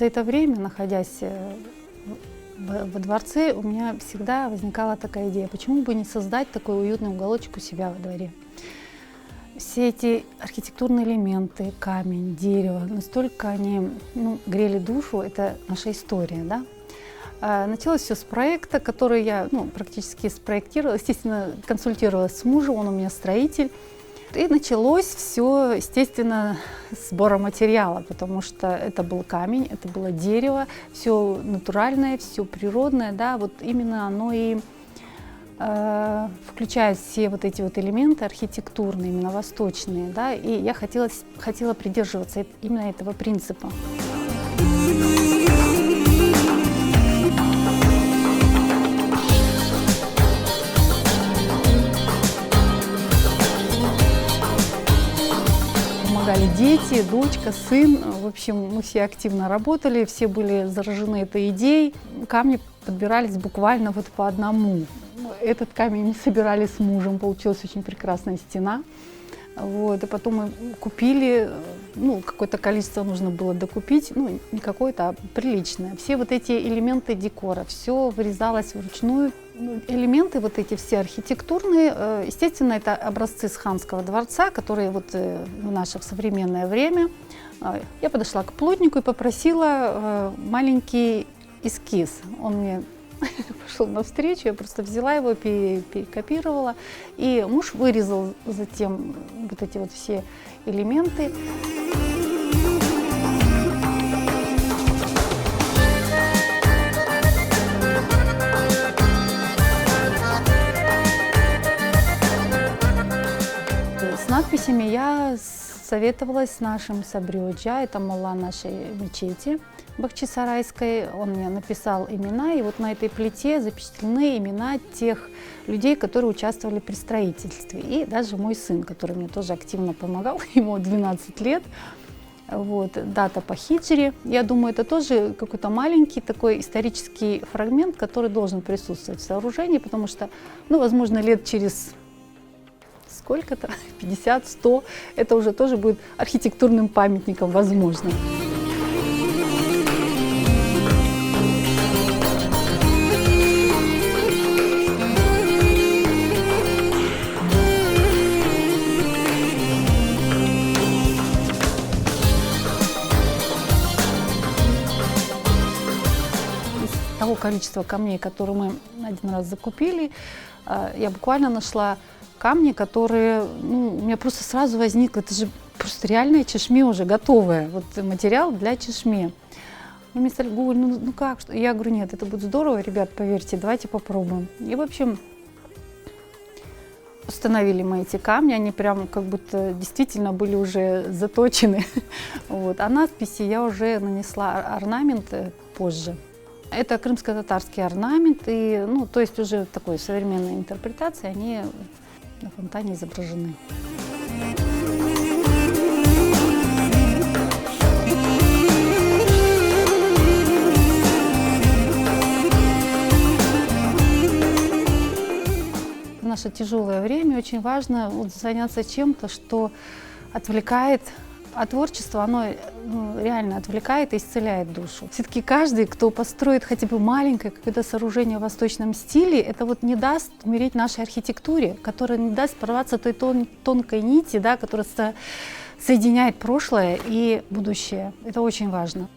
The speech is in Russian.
это время, находясь во дворце, у меня всегда возникала такая идея, почему бы не создать такой уютный уголочек у себя во дворе. Все эти архитектурные элементы, камень, дерево, настолько они грели душу, это наша история, да? Началось все с проекта, который я практически спроектировала, естественно, консультировалась с мужем, он у меня строитель. И началось все, естественно, с сбора материала, потому что это был камень, это было дерево, все натуральное, все природное, да, вот именно оно и включает все вот эти вот элементы архитектурные, именно восточные, да, и я хотела придерживаться именно этого принципа. Помогали дети, дочка, сын. В общем, мы все активно работали, все были заражены этой идеей. Камни подбирались буквально вот по одному. Этот камень мы собирали с мужем, получилась очень прекрасная стена. Вот, и потом мы купили, какое-то количество нужно было докупить, не какое-то, а приличное. Все вот эти элементы декора, все вырезалось вручную. Элементы вот эти все архитектурные, естественно, это образцы с ханского дворца, которые вот в наше современное время. Я подошла к плотнику и попросила маленький эскиз. Он мне пошел навстречу, я просто взяла его, перекопировала, и муж вырезал затем вот эти вот все элементы. С надписями я советовалась с нашим Сабриоджа, это молла нашей мечети Бахчисарайской. Он мне написал имена, и вот на этой плите запечатлены имена тех людей, которые участвовали при строительстве. И даже мой сын, который мне тоже активно помогал, ему 12 лет. Вот, дата по хиджре. Я думаю, это тоже какой-то маленький такой исторический фрагмент, который должен присутствовать в сооружении, потому что, возможно, лет через сколько-то, 50-100, это уже тоже будет архитектурным памятником, возможно. Из того количества камней, которые мы один раз закупили, я буквально нашла камни, которые, у меня просто сразу возникло, это же просто реальная чешме уже готовая, вот материал для чешме. Мне сказали, Гуль, как, что? Я говорю, нет, это будет здорово, ребят, поверьте, давайте попробуем. И, в общем, установили мы эти камни, они прям как будто действительно были уже заточены. Вот. А надписи я уже нанесла орнамент позже. Это крымско-татарский орнамент, и, то есть уже в такой современной интерпретации они на фонтане изображены. В наше тяжелое время очень важно заняться чем-то, что отвлекает. А творчество, оно реально отвлекает и исцеляет душу. Все-таки каждый, кто построит хотя бы маленькое какое-то сооружение в восточном стиле, это вот не даст умереть нашей архитектуре, которая не даст порваться той тонкой нити, да, которая соединяет прошлое и будущее. Это очень важно.